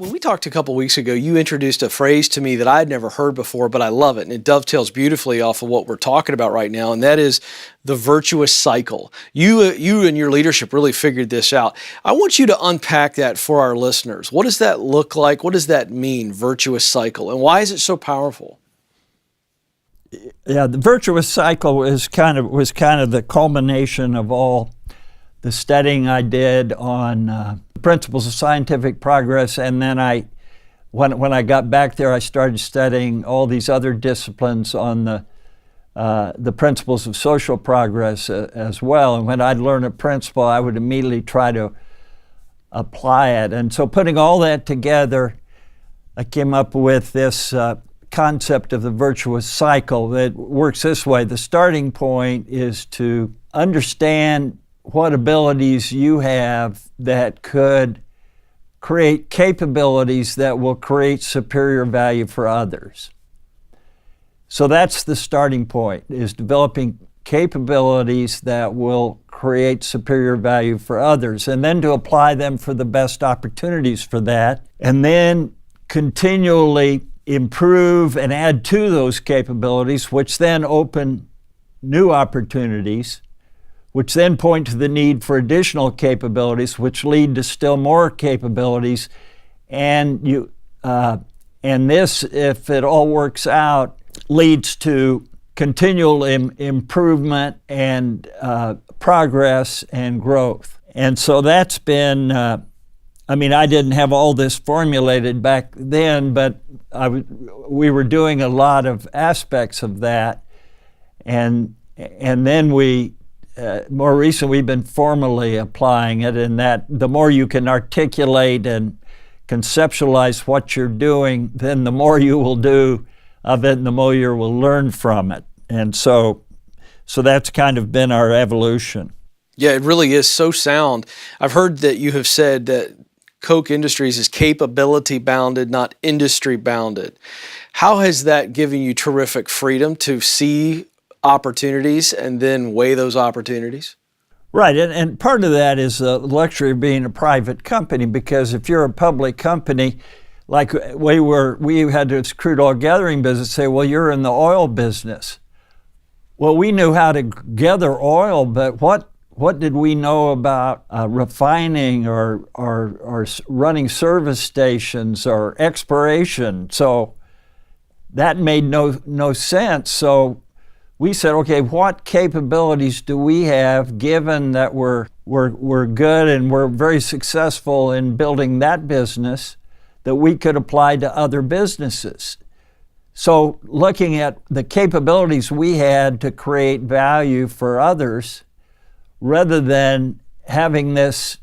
When we talked a couple weeks ago, you introduced a phrase to me that I'd never heard before, but I love it, and it dovetails beautifully off of what we're talking about right now, and that is the virtuous cycle. You and your leadership really figured this out. I want you to unpack that for our listeners. What does that look like? What does that mean, virtuous cycle, and why is it so powerful? Yeah, the virtuous cycle was kind of the culmination of all the studying I did on principles of scientific progress, and then when I got back there, I started studying all these other disciplines on the principles of social progress as well. And when I'd learn a principle, I would immediately try to apply it. And so, putting all that together, I came up with this concept of the virtuous cycle that works this way. The starting point is to understand what abilities you have that could create capabilities that will create superior value for others. So that's the starting point, is developing capabilities that will create superior value for others, and then to apply them for the best opportunities for that, and then continually improve and add to those capabilities, which then open new opportunities, which then point to the need for additional capabilities, which lead to still more capabilities. And this, if it all works out, leads to continual improvement and progress and growth. And so that's been, I didn't have all this formulated back then, but we were doing a lot of aspects of that. And then more recently, we've been formally applying it, and that the more you can articulate and conceptualize what you're doing, then the more you will do of it and the more you will learn from it. And so that's kind of been our evolution. Yeah, it really is so sound. I've heard that you have said that Koch Industries is capability bounded, not industry bounded. How has that given you terrific freedom to see opportunities and then weigh those opportunities? Right, and part of that is the luxury of being a private company, because if you're a public company, like we had this crude oil gathering business, say, well, you're in the oil business. Well, we knew how to gather oil, but what did we know about refining or running service stations or exploration? So that made no sense. So we said, okay, what capabilities do we have, given that we're good and we're very successful in building that business, that we could apply to other businesses? So looking at the capabilities we had to create value for others, rather than having this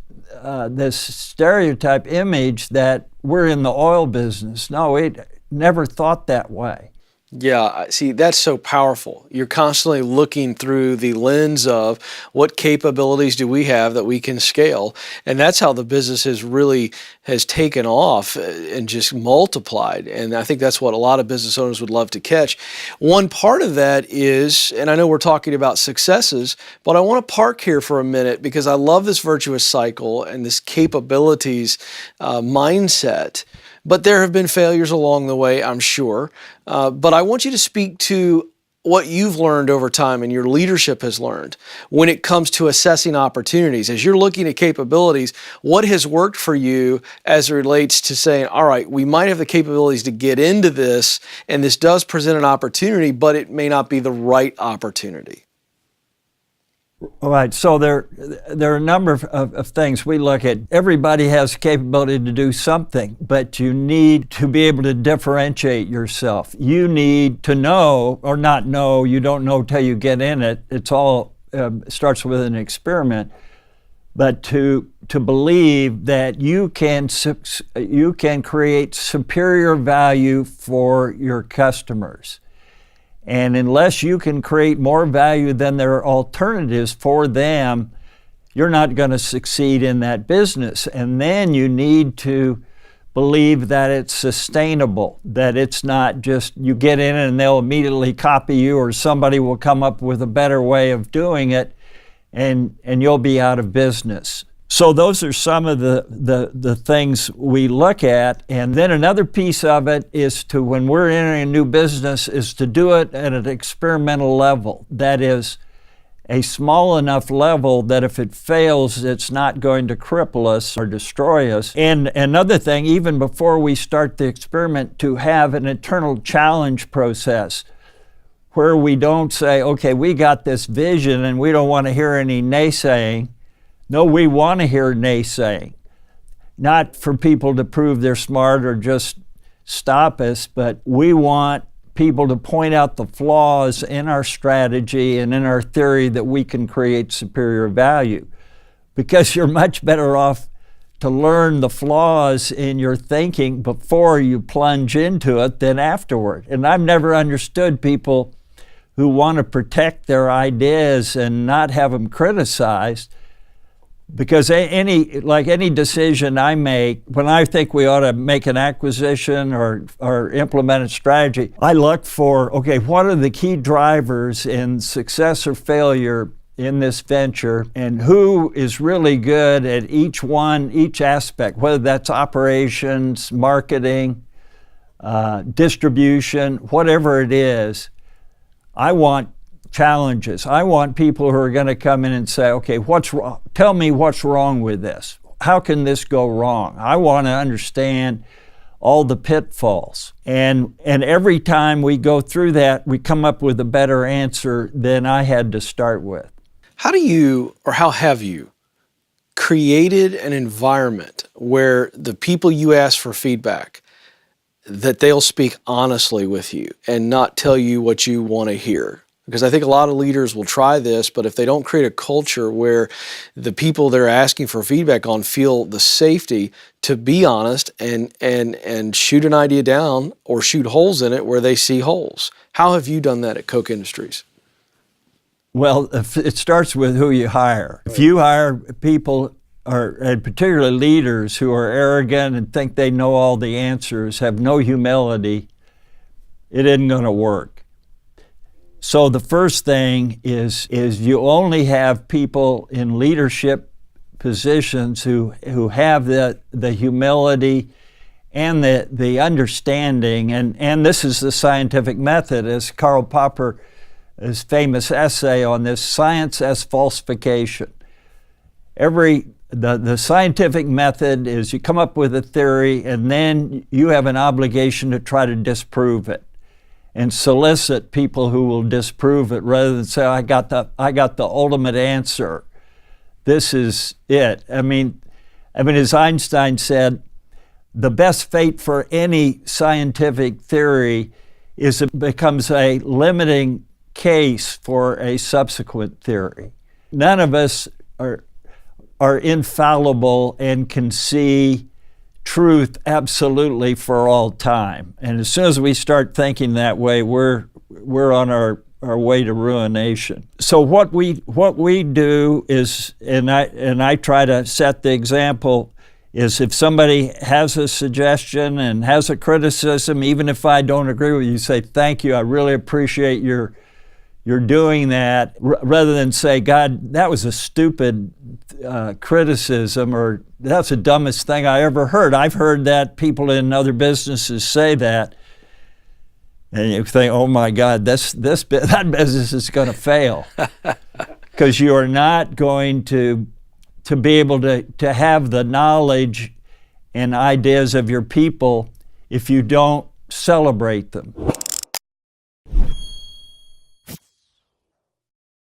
stereotype image that we're in the oil business. No, we never thought that way. Yeah, see, that's so powerful. You're constantly looking through the lens of what capabilities do we have that we can scale, and that's how the business has taken off and just multiplied. And I think that's what a lot of business owners would love to catch. One part of that is, and I know we're talking about successes, but I want to park here for a minute because I love this virtuous cycle and this capabilities mindset. But there have been failures along the way, I'm sure. But I want you to speak to what you've learned over time and your leadership has learned when it comes to assessing opportunities. As you're looking at capabilities, what has worked for you as it relates to saying, all right, we might have the capabilities to get into this, and this does present an opportunity, but it may not be the right opportunity? All right, so there are a number of things we look at. Everybody has capability to do something, but you need to be able to differentiate yourself. You need to know, or not know, you don't know till you get in it. It's all starts with an experiment. But to believe that you can create superior value for your customers. And unless you can create more value than their alternatives for them, you're not going to succeed in that business. And then you need to believe that it's sustainable, that it's not just you get in and they'll immediately copy you, or somebody will come up with a better way of doing it and you'll be out of business. So those are some of the things we look at. And then another piece of it is to, when we're entering a new business, is to do it at an experimental level. That is a small enough level that if it fails, it's not going to cripple us or destroy us. And another thing, even before we start the experiment, to have an internal challenge process where we don't say, okay, we got this vision and we don't want to hear any naysaying. No, we want to hear naysaying, not for people to prove they're smart or just stop us, but we want people to point out the flaws in our strategy and in our theory that we can create superior value. Because you're much better off to learn the flaws in your thinking before you plunge into it than afterward. And I've never understood people who want to protect their ideas and not have them criticized. Because any decision I make, when I think we ought to make an acquisition or implement a strategy, I look for, okay, what are the key drivers in success or failure in this venture, and who is really good at each aspect, whether that's operations, marketing, distribution, whatever it is. I want challenges. I want people who are going to come in and say, okay, what's wrong? Tell me what's wrong with this. How can this go wrong? I want to understand all the pitfalls. And every time we go through that, we come up with a better answer than I had to start with. How have you created an environment where the people you ask for feedback, that they'll speak honestly with you and not tell you what you want to hear? Because I think a lot of leaders will try this, but if they don't create a culture where the people they're asking for feedback on feel the safety to be honest and shoot an idea down or shoot holes in it where they see holes. How have you done that at Koch Industries? Well, it starts with who you hire. If you hire people, and particularly leaders, who are arrogant and think they know all the answers, have no humility, it isn't going to work. So the first thing is you only have people in leadership positions who have the humility and the understanding, and this is the scientific method, as Karl Popper's famous essay on this, science as falsification. The scientific method is you come up with a theory and then you have an obligation to try to disprove it and solicit people who will disprove it rather than say, I got the ultimate answer. This is it. I mean, as Einstein said, the best fate for any scientific theory is it becomes a limiting case for a subsequent theory. None of us are infallible and can see truth absolutely for all time. And as soon as we start thinking that way, we're on our way to ruination. So what we do is, and I try to set the example, is if somebody has a suggestion and has a criticism, even if I don't agree with you, say, thank you, I really appreciate you're doing that, rather than say, God, that was a stupid criticism, or that's the dumbest thing I ever heard. I've heard that people in other businesses say that, and you think, oh my God, that business is going to fail, because you are not going to be able to have the knowledge and ideas of your people if you don't celebrate them.